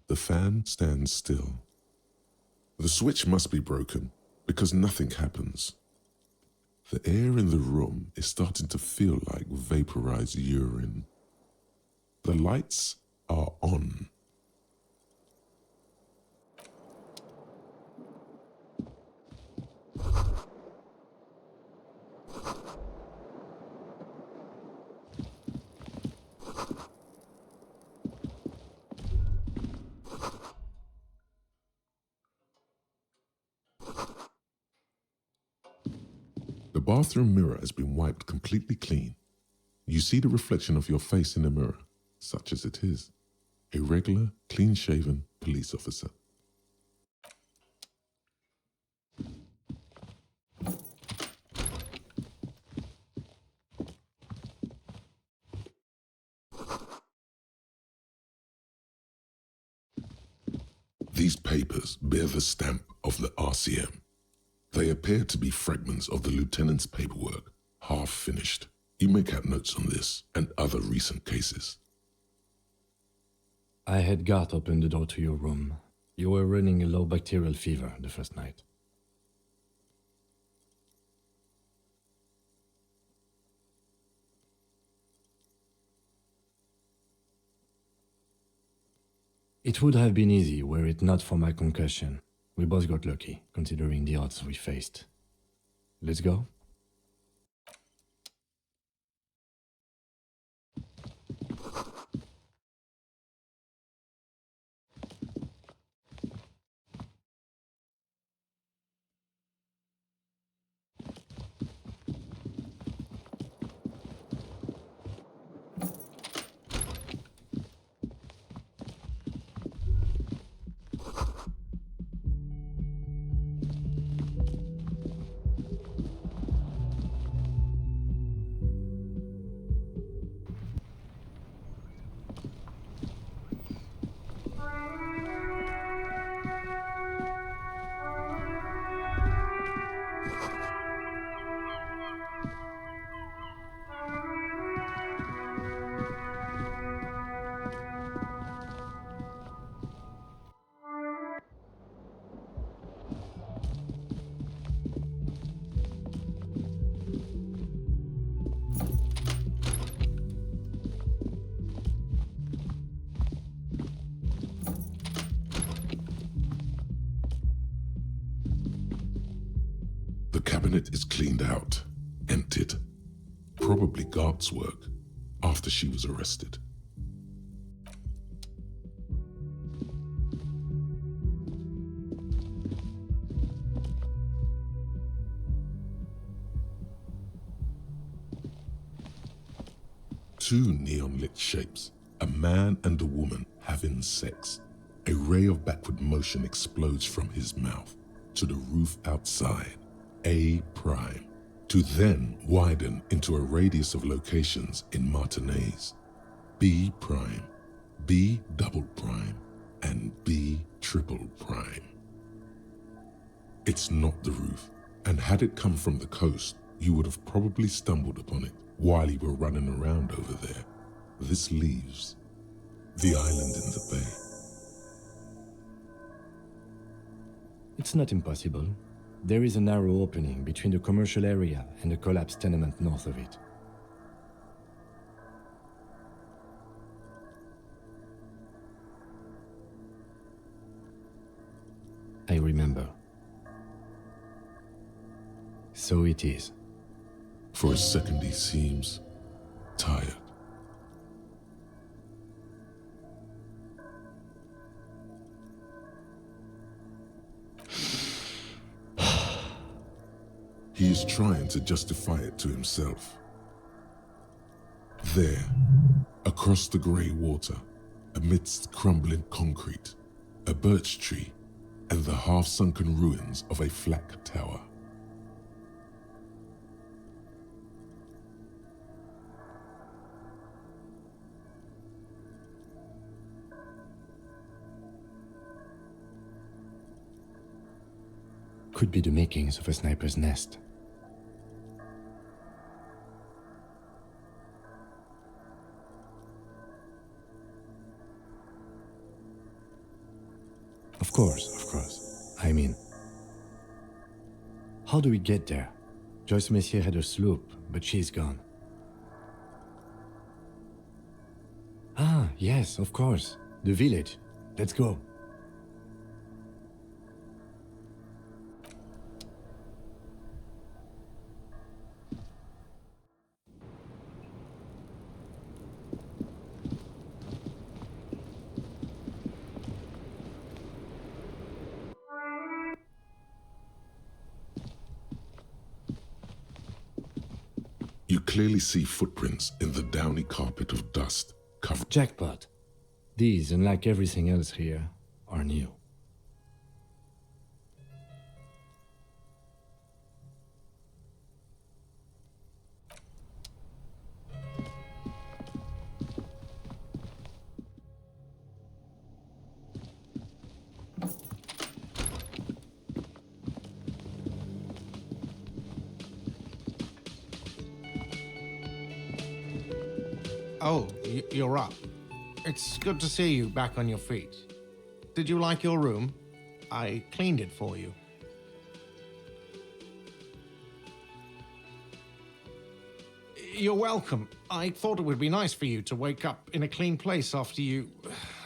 The fan stands still. The switch must be broken because nothing happens. The air in the room is starting to feel like vaporized urine. The lights are on. The bathroom mirror has been wiped completely clean. You see the reflection of your face in the mirror, such as it is. A regular, clean-shaven police officer. These papers bear the stamp of the RCM. They appear to be fragments of the lieutenant's paperwork, half finished. You make out notes on this and other recent cases. I had Garth open the door to your room. You were running a low bacterial fever the first night. It would have been easy were it not for my concussion. We both got lucky, considering the odds we faced. Let's go? The cabinet is cleaned out, emptied. Probably Garth's work, after she was arrested. Two neon-lit shapes, a man and a woman having sex. A ray of backward motion explodes from his mouth to the roof outside, A prime, to then widen into a radius of locations in Martinez, B prime, B double prime, and B triple prime. It's not the roof, and had it come from the coast, you would have probably stumbled upon it while you were running around over there. This leaves the island in the bay. It's not impossible. There is a narrow opening between the commercial area and the collapsed tenement north of it. I remember. So it is. For a second he seems tired. He is trying to justify it to himself. There, across the grey water, amidst crumbling concrete, a birch tree, and the half-sunken ruins of a flak tower. Could be the makings of a sniper's nest. Of course. I mean, how do we get there? Joyce Messier had a sloop, but she's gone. Ah, yes, of course. The village. Let's go. You clearly see footprints in the downy carpet of dust covered. Jackpot. These, unlike everything else here, are new. Oh, you're up. It's good to see you back on your feet. Did you like your room? I cleaned it for you. You're welcome. I thought it would be nice for you to wake up in a clean place after you,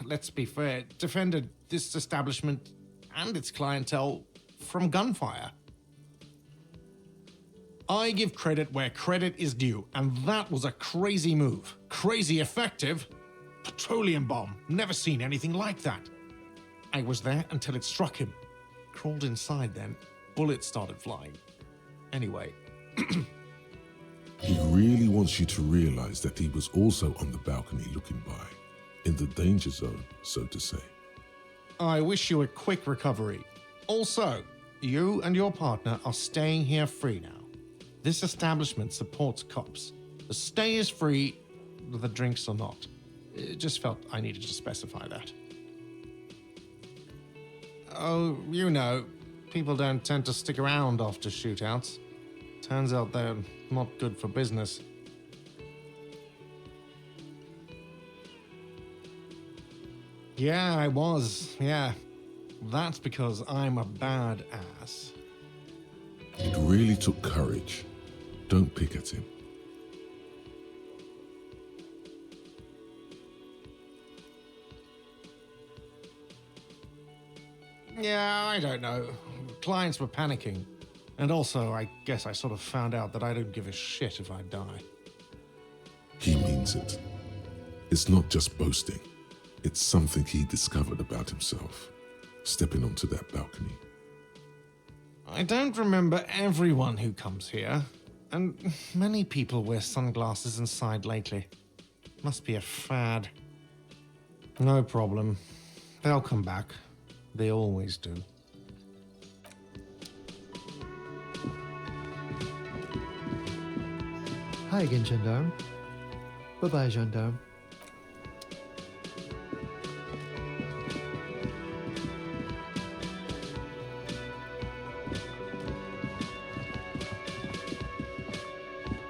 let's be fair, defended this establishment and its clientele from gunfire. I give credit where credit is due, and that was a crazy move. Crazy effective. Petroleum bomb. Never seen anything like that. I was there until it struck him. Crawled inside then. Bullets started flying. Anyway. He really wants you to realize that he was also on the balcony looking by, in the danger zone, so to say. I wish you a quick recovery. Also, you and your partner are staying here free now. This establishment supports cops. The stay is free, the drinks are not. It just felt I needed to specify that. Oh, you know, people don't tend to stick around after shootouts. Turns out they're not good for business. Yeah, I was, yeah. That's because I'm a bad ass. It really took courage. Don't pick at him. Yeah, I don't know. Clients were panicking. And also, I guess I sort of found out that I don't give a shit if I die. He means it. It's not just boasting. It's something he discovered about himself, stepping onto that balcony. I don't remember everyone who comes here, and many people wear sunglasses inside lately. Must be a fad. No problem. They'll come back. They always do. Hi again, Gendarme. Bye-bye, Gendarme.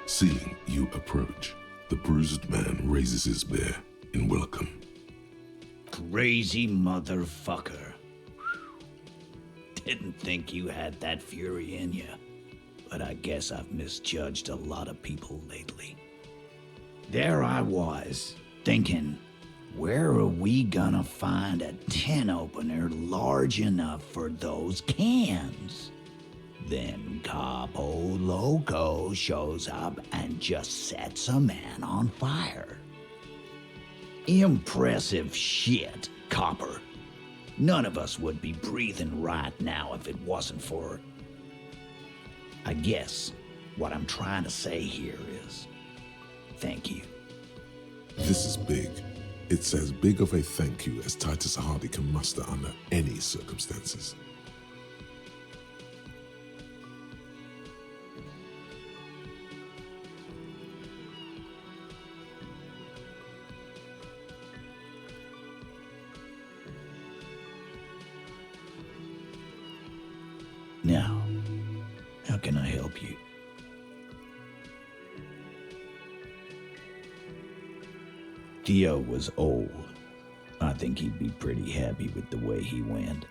Seeing you approach, the bruised man raises his bear in welcome. Crazy motherfucker. Didn't think you had that fury in you, but I guess I've misjudged a lot of people lately. There I was, thinking, where are we gonna find a tin opener large enough for those cans? Then Capo Loco shows up and just sets a man on fire. Impressive shit, Copper. None of us would be breathing right now if it wasn't for... I guess what I'm trying to say here is, thank you. This is big. It's as big of a thank you as Titus Hardy can muster under any circumstances. Now, how can I help you? Theo was old. I think he'd be pretty happy with the way he went.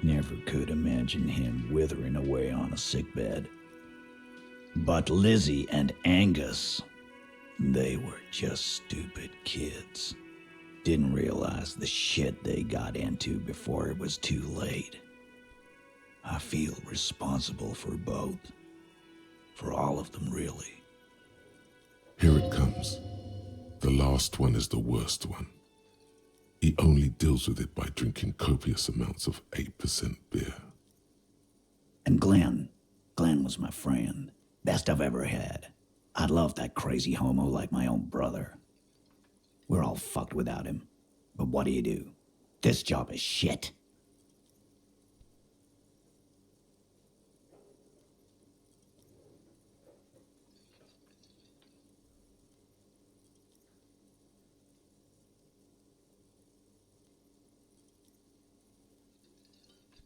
Never could imagine him withering away on a sickbed. But Lizzie and Angus, they were just stupid kids. Didn't realize the shit they got into before it was too late. I feel responsible for both. For all of them, really. Here it comes. The last one is the worst one. He only deals with it by drinking copious amounts of 8% beer. And Glenn was my friend. Best I've ever had. I'd love that crazy homo like my own brother. We're all fucked without him. But what do? This job is shit.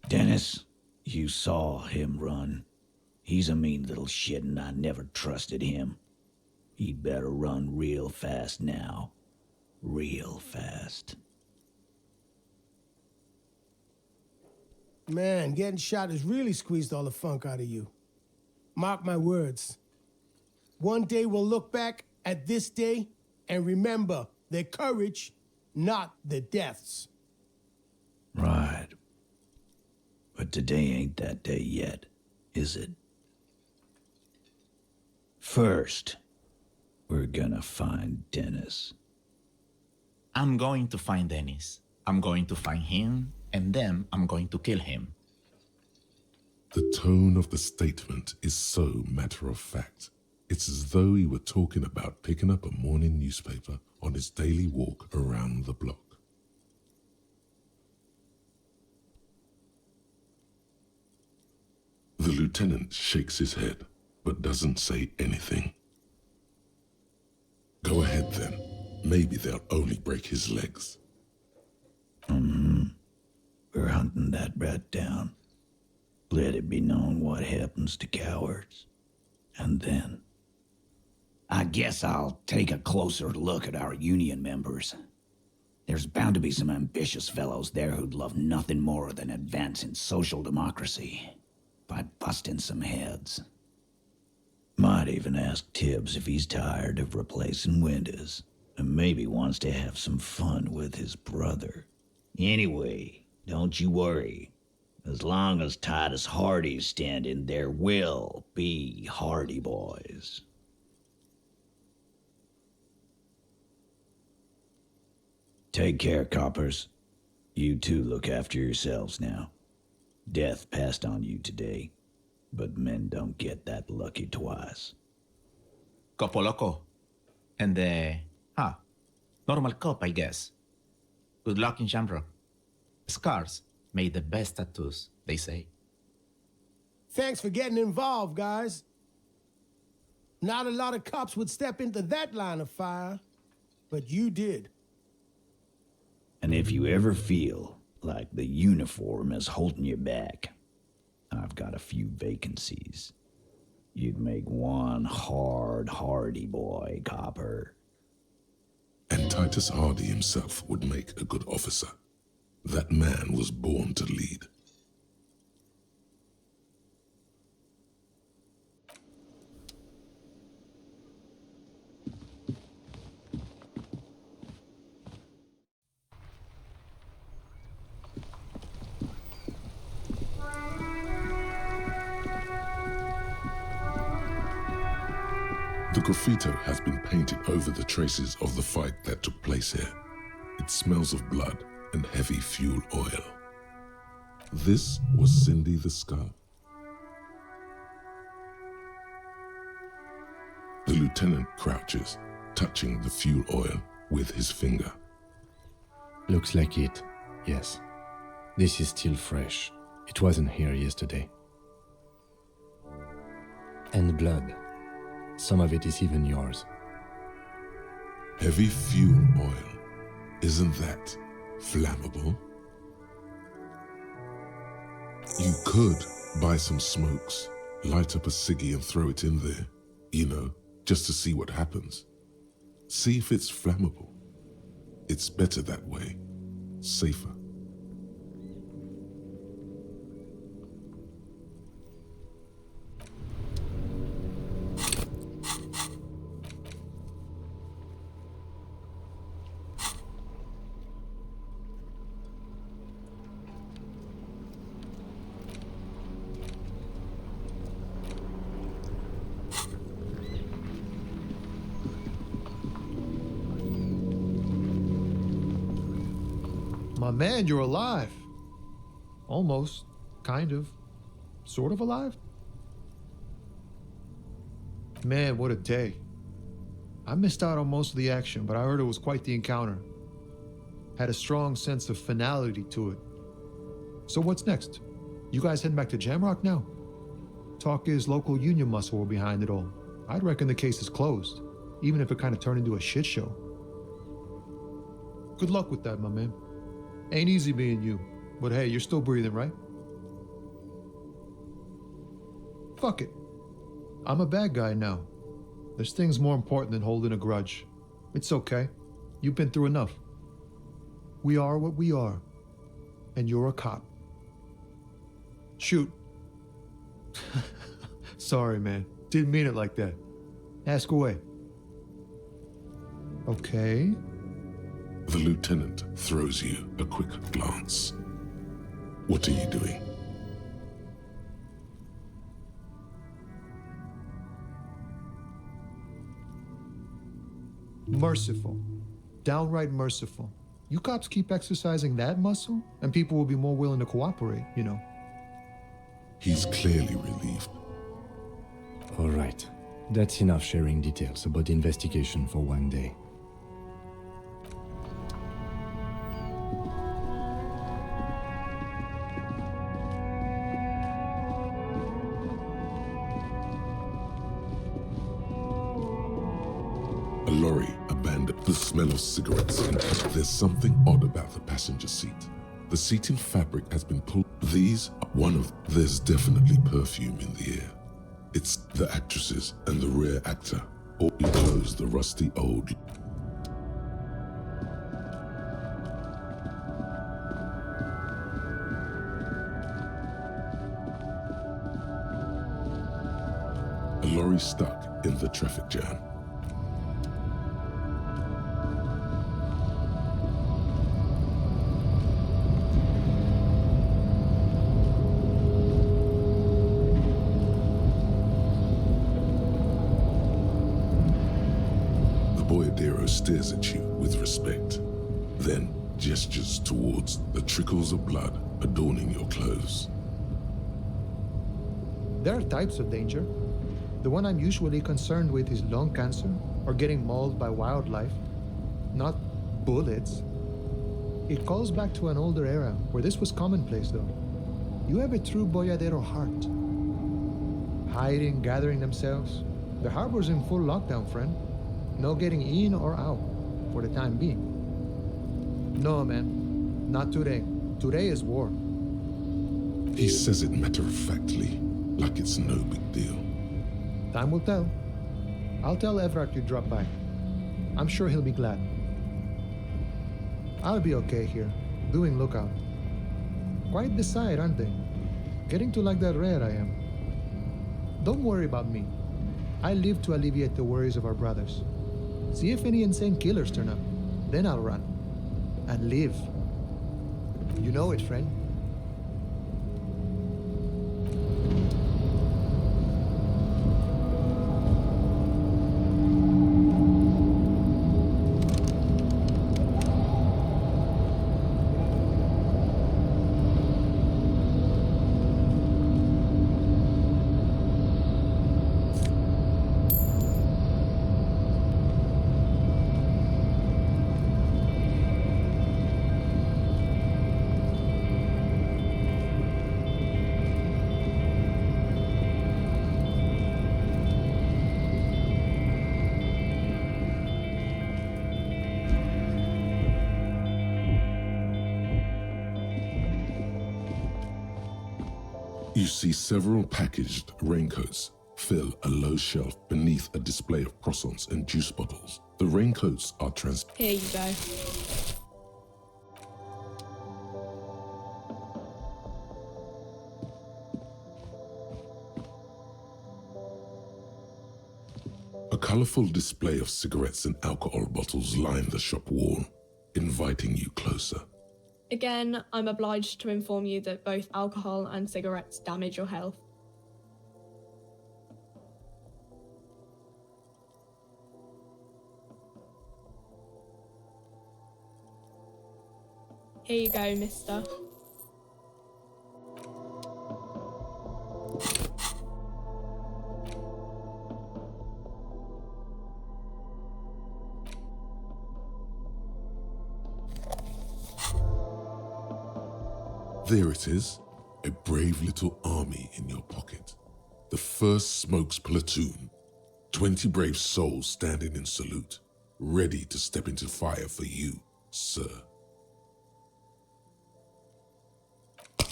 Dennis, you saw him run. He's a mean little shit and I never trusted him. He'd better run real fast now. Real fast. Man, getting shot has really squeezed all the funk out of you. Mark my words. One day we'll look back at this day and remember their courage, not their deaths. Right. But today ain't that day yet, is it? First, we're gonna find Dennis. I'm going to find Dennis. I'm going to find him, and then I'm going to kill him. The tone of the statement is so matter-of-fact. It's as though he were talking about picking up a morning newspaper on his daily walk around the block. The lieutenant shakes his head, but doesn't say anything. Go ahead then. Maybe they'll only break his legs. We're hunting that rat down. Let it be known what happens to cowards. And then, I guess I'll take a closer look at our union members. There's bound to be some ambitious fellows there who'd love nothing more than advancing social democracy by busting some heads. Might even ask Tibbs if he's tired of replacing windows and maybe wants to have some fun with his brother. Anyway, don't you worry. As long as Titus Hardy's standing, there will be Hardy boys. Take care, coppers. You two look after yourselves now. Death passed on you today, but men don't get that lucky twice. Copo loco. And normal cop, I guess. Good luck in Shamrock. Scars made the best tattoos, they say. Thanks for getting involved, guys. Not a lot of cops would step into that line of fire, but you did. And if you ever feel like the uniform is holding you back, I've got a few vacancies. You'd make one Hardy boy, copper. And Titus Hardy himself would make a good officer. That man was born to lead. The graffito has been painted over the traces of the fight that took place here. It smells of blood and heavy fuel oil. This was Cindy the Scar. The lieutenant crouches, touching the fuel oil with his finger. Looks like it, yes. This is still fresh. It wasn't here yesterday. And blood. Some of it is even yours. Heavy fuel oil. Isn't that flammable? You could buy some smokes, light up a ciggy and throw it in there, you know, just to see what happens. See if it's flammable. It's better that way, safer. My man, you're alive. Almost. Kind of. Sort of alive? Man, what a day. I missed out on most of the action, but I heard it was quite the encounter. Had a strong sense of finality to it. So what's next? You guys heading back to Jamrock now? Talk is local union muscle were behind it all. I'd reckon the case is closed, even if it kind of turned into a shit show. Good luck with that, my man. Ain't easy being you, but hey, you're still breathing, right? Fuck it. I'm a bad guy now. There's things more important than holding a grudge. It's okay. You've been through enough. We are what we are, and you're a cop. Shoot. Sorry, man. Didn't mean it like that. Ask away. Okay. The lieutenant throws you a quick glance. What are you doing? Merciful. Downright merciful. You cops keep exercising that muscle, and people will be more willing to cooperate, you know. He's clearly relieved. All right. That's enough sharing details about the investigation for one day. A lorry abandoned. The smell of cigarettes. There's something odd about the passenger seat. The seating fabric has been pulled. There's definitely perfume in the air. It's the actresses and the rare actor. All close the rusty old. A lorry stuck in the traffic jam. Stares at you with respect, then gestures towards the trickles of blood adorning your clothes. There are types of danger. The one I'm usually concerned with is lung cancer or getting mauled by wildlife, not bullets. It calls back to an older era where this was commonplace, though. You have a true boyadero heart. Hiding, gathering themselves. The harbor's in full lockdown, friend. No getting in or out, for the time being. No, man, not today. Today is war. He says it matter-of-factly, like it's no big deal. Time will tell. I'll tell Everard you drop by. I'm sure he'll be glad. I'll be okay here, doing lookout. Quite the sight, aren't they? Getting to like that red I am. Don't worry about me. I live to alleviate the worries of our brothers. See if any insane killers turn up. Then I'll run. And live. You know it, friend. You see several packaged raincoats fill a low shelf beneath a display of croissants and juice bottles. The raincoats are Here you go. A colorful display of cigarettes and alcohol bottles line the shop wall, inviting you closer. Again, I'm obliged to inform you that both alcohol and cigarettes damage your health. Here you go, mister. There it is, a brave little army in your pocket. The first Smokes platoon, 20 brave souls standing in salute, ready to step into fire for you, sir.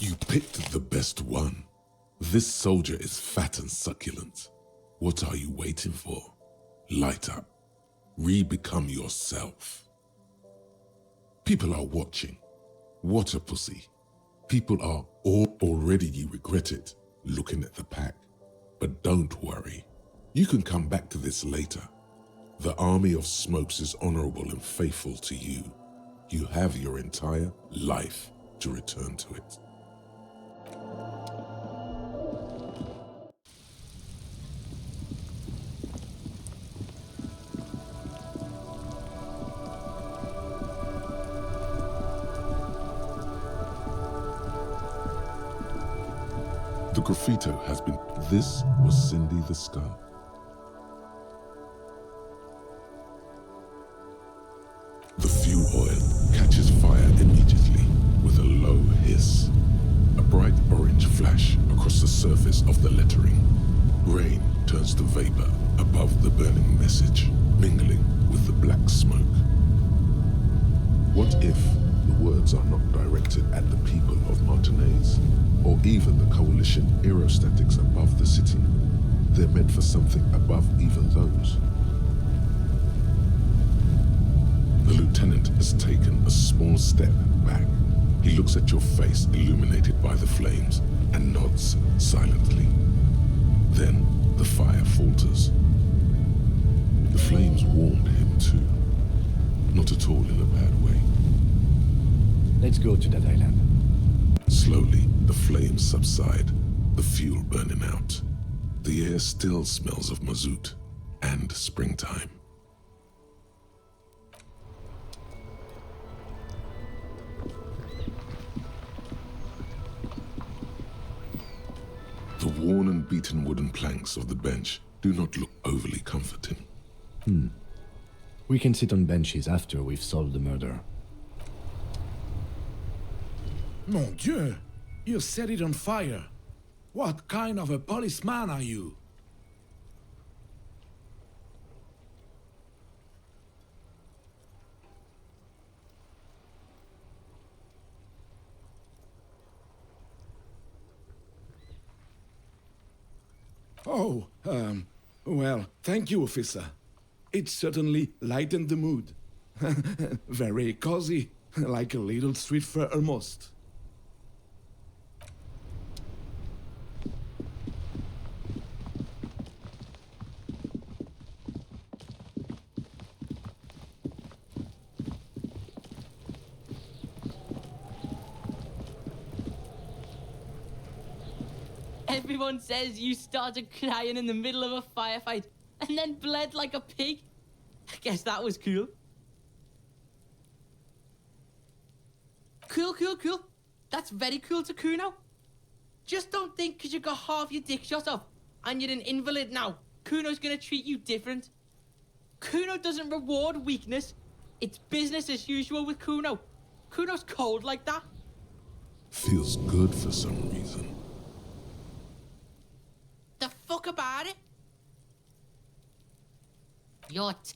You picked the best one. This soldier is fat and succulent. What are you waiting for? Light up. Re-become yourself. People are watching. What a pussy. People are all already, you regret it, looking at the pack. But don't worry. You can come back to this later. The army of Smokes is honorable and faithful to you. You have your entire life to return to it. The graffito has been, this was Cindy the Skunk. The fuel oil catches fire immediately with a low hiss. A bright orange flash across the surface of the lettering. Rain turns to vapor above the burning message, mingling with the black smoke. What if the words are not directed at the people of Martinez, or even the coalition aerostatics above the city? They're meant for something above even those. The lieutenant has taken a small step back. He looks at your face illuminated by the flames and nods silently. Then the fire falters. The flames warmed him too. Not at all in a bad way. Let's go to that island. Slowly, the flames subside, the fuel burning out. The air still smells of mazout and springtime. The worn and beaten wooden planks of the bench do not look overly comforting. We can sit on benches after we've solved the murder. Mon Dieu! You set it on fire. What kind of a policeman are you? Oh, well, thank you, officer. It certainly lightened the mood. Very cozy, like a little street fair almost. Everyone says you started crying in the middle of a firefight and then bled like a pig. I guess that was cool. Cool. That's very cool to Kuno. Just don't think because you got half your dick shot off and you're an invalid now, Kuno's gonna treat you different. Kuno doesn't reward weakness. It's business as usual with Kuno. Kuno's cold like that. Feels good for some reason. The fuck about it? Get lost,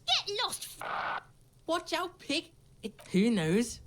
Watch out, pig. Who knows?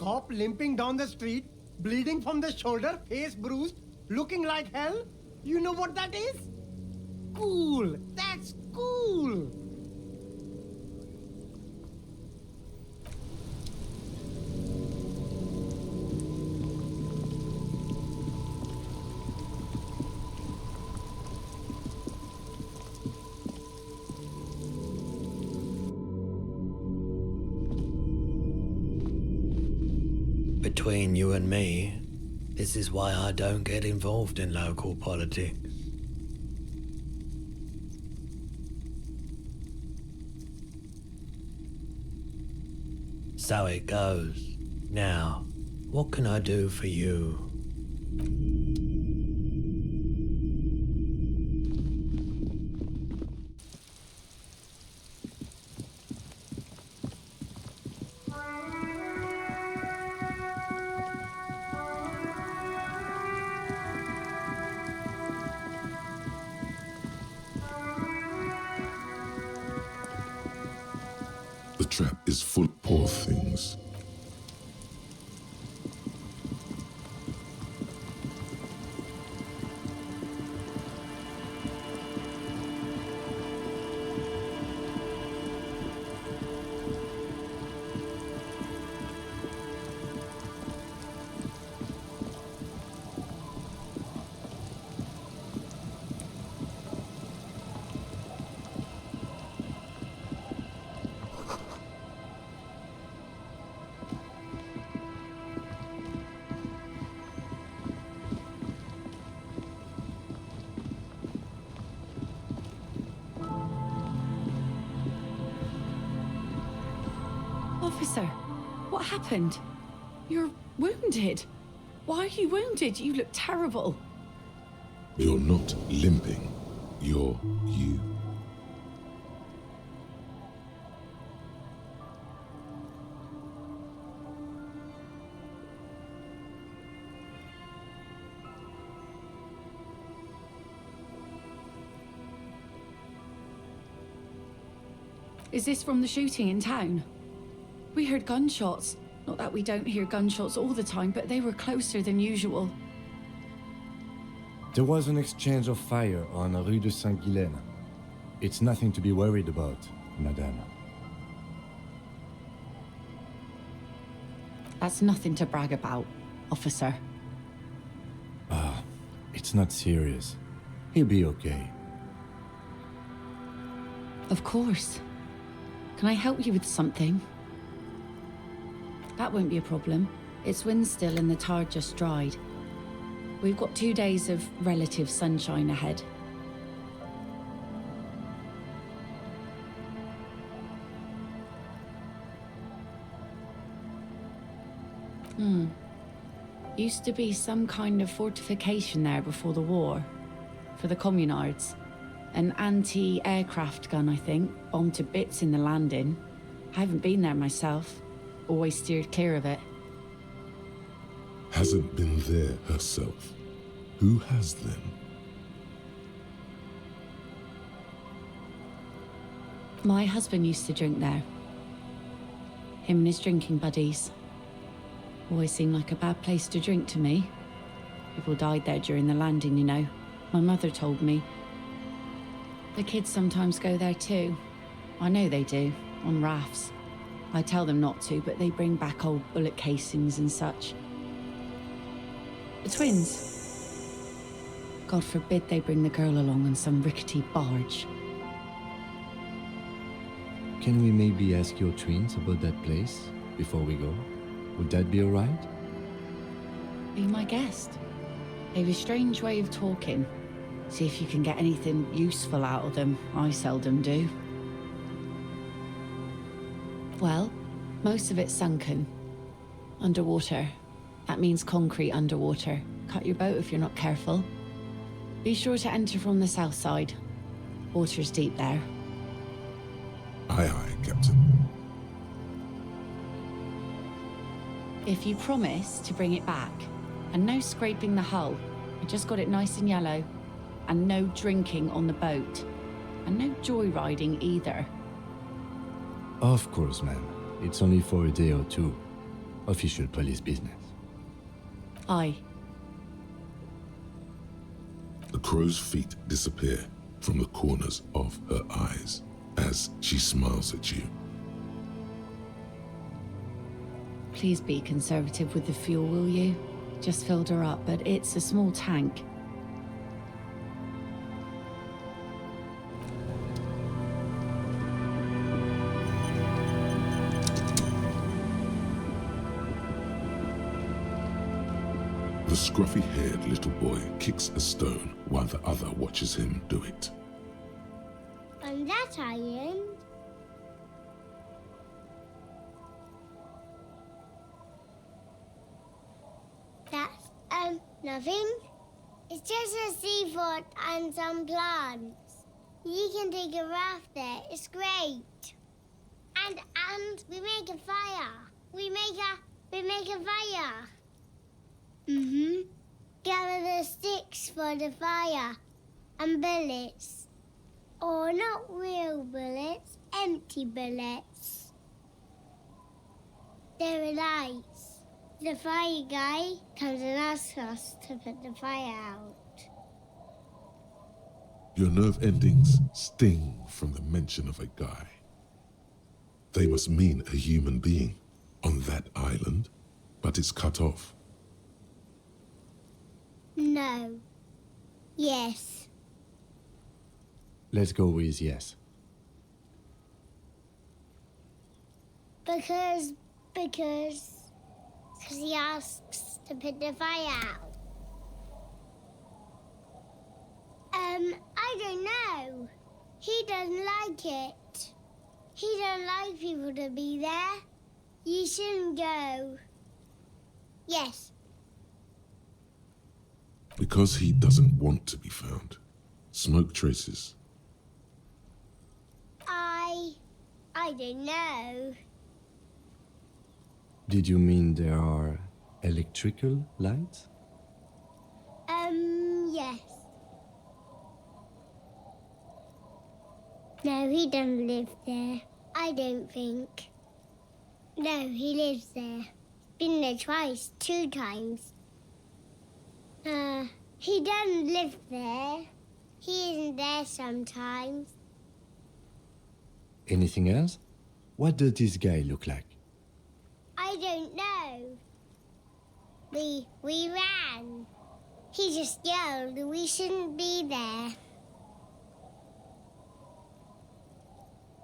cop limping down the street, bleeding from the shoulder, face bruised, looking like hell? You know what that is? Cool. That's cool. Between you and me, this is why I don't get involved in local politics. So it goes. Now, what can I do for you? The trap is full of poor things. Officer, what happened? You're wounded. Why are you wounded? You look terrible. You're not limping. You're you. Is this from the shooting in town? We heard gunshots. Not that we don't hear gunshots all the time, but they were closer than usual. There was an exchange of fire on Rue de Saint-Guylaine. It's nothing to be worried about, madame. That's nothing to brag about, officer. It's not serious. He'll be okay. Of course. Can I help you with something? That won't be a problem. It's wind still and the tar just dried. We've got 2 days of relative sunshine ahead. Used to be some kind of fortification there before the war. For the communards. An anti-aircraft gun, I think, bombed to bits in the landing. I haven't been there myself. Always steered clear of it. Hasn't been there herself. Who has then? My husband used to drink there. Him and his drinking buddies. Always seemed like a bad place to drink to me. People died there during the landing, you know. My mother told me. The kids sometimes go there too. I know they do, on rafts. I tell them not to, but they bring back old bullet casings and such. The twins. God forbid they bring the girl along on some rickety barge. Can we maybe ask your twins about that place before we go? Would that be alright? Be my guest. They've a strange way of talking. See if you can get anything useful out of them. I seldom do. Well, most of it's sunken. Underwater. That means concrete underwater. Cut your boat if you're not careful. Be sure to enter from the south side. Water's deep there. Aye, aye, Captain. If you promise to bring it back, and no scraping the hull, I just got it nice and yellow, and no drinking on the boat, and no joyriding either. Of course, ma'am. It's only for a day or two. official police business. Aye. The crow's feet disappear from the corners of her eyes as she smiles at you. Please be conservative with the fuel, will you? Just filled her up, but it's a small tank. The scruffy-haired little boy kicks a stone while the other watches him do it. And that iron. That's, nothing. It's just a seafort and some plants. You can take a raft there. It's great. And we make a fire. We make a fire. Mm-hmm. Gather the sticks for the fire. And bullets. Or not real bullets, empty bullets. They're nice. The fire guy comes and asks us to put the fire out. Your nerve endings sting from the mention of a guy. They must mean a human being on that island, but it's cut off. No. Yes. Let's go with yes. Because he asks to put the fire out. I don't know. He doesn't like it. He don't like people to be there. You shouldn't go. Yes. Because he doesn't want to be found. Smoke traces. I don't know. Did you mean there are electrical lights? Yes. No, he doesn't live there. I don't think. No, he lives there. Been there twice, 2 times. He doesn't live there. He isn't there sometimes. Anything else? What does this guy look like? I don't know. We ran. He just yelled we shouldn't be there.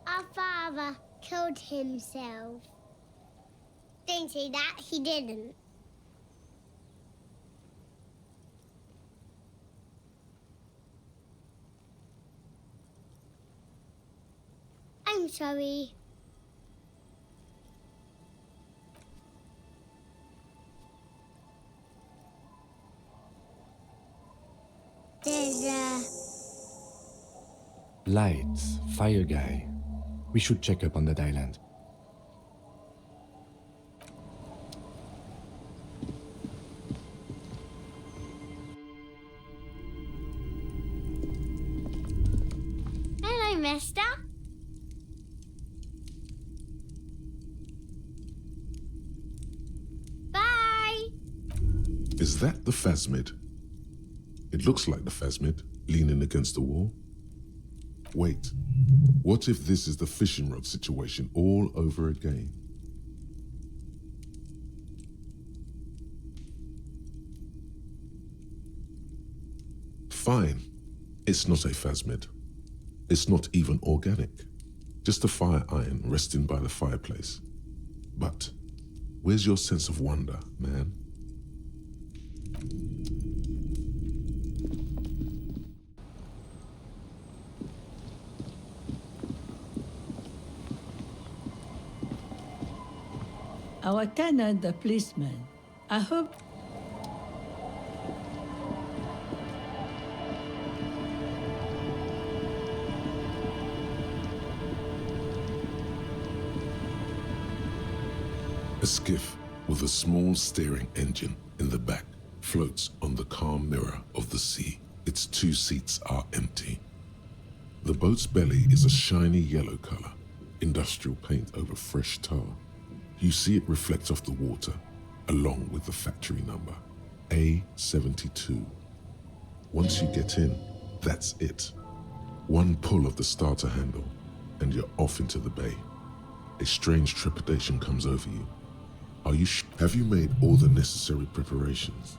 Our father killed himself. Don't say that, he didn't. I'm sorry. There's Lights, fire guy. We should check up on that island. Hello, mister. Bye. Is that the phasmid? It looks like the phasmid, leaning against the wall. Wait, what if this is the fishing rod situation all over again? Fine, it's not a phasmid. It's not even organic. Just a fire iron resting by the fireplace. But where's your sense of wonder, man? Our tenant, the policeman. I hope. A skiff with a small steering engine in the back floats on the calm mirror of the sea. Its 2 seats are empty. The boat's belly is a shiny yellow color, industrial paint over fresh tar. You see it reflect off the water, along with the factory number, A72. Once you get in, that's it. One pull of the starter handle, and you're off into the bay. A strange trepidation comes over you. Are you Have you made all the necessary preparations?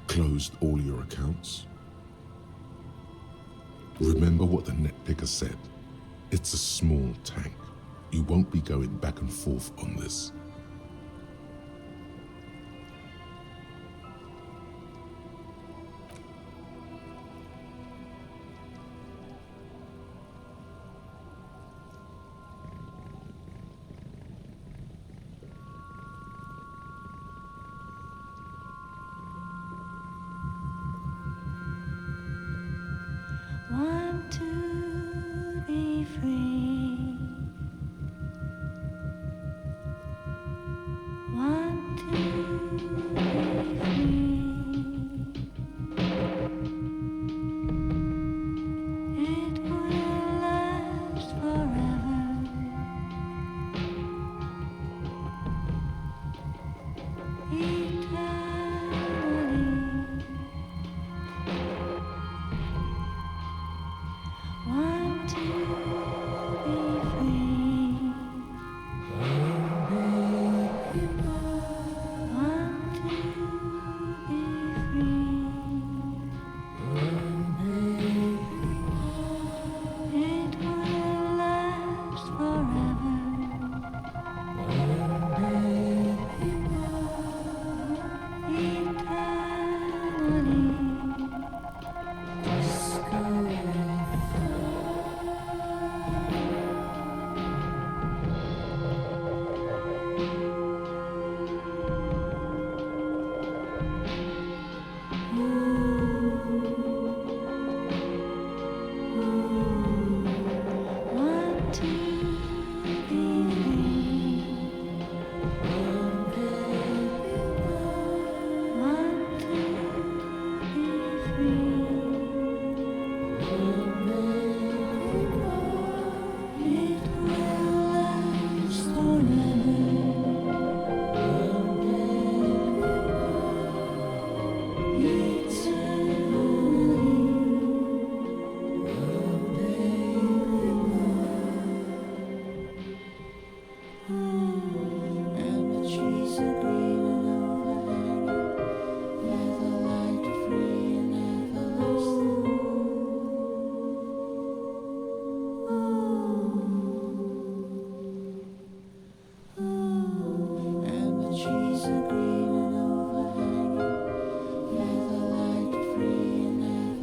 Closed all your accounts? Remember what the net picker said. It's a small tank. You won't be going back and forth on this. Want to be free. Want to be free. It will last forever. Want to be free. Want to be free. It will last forever. Want to be free. Want to be free. It will last and the trees are green and overhanging, never light free and everlasting. And the trees are green and overhanging, never light free and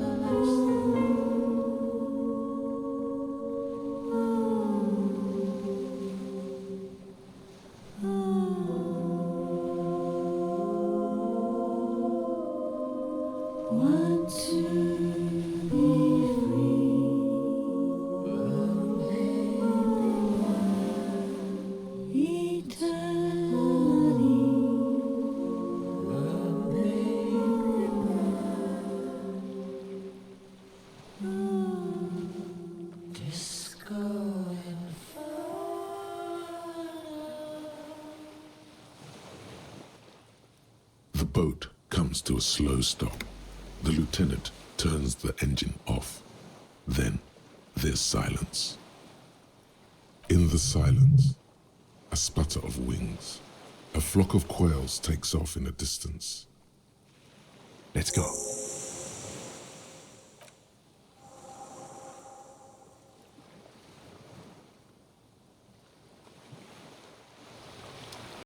Want to be free. Disco The boat comes to a slow stop. The lieutenant turns the engine off. Then there's silence. In the silence, a sputter of wings. A flock of quails takes off in the distance. Let's go.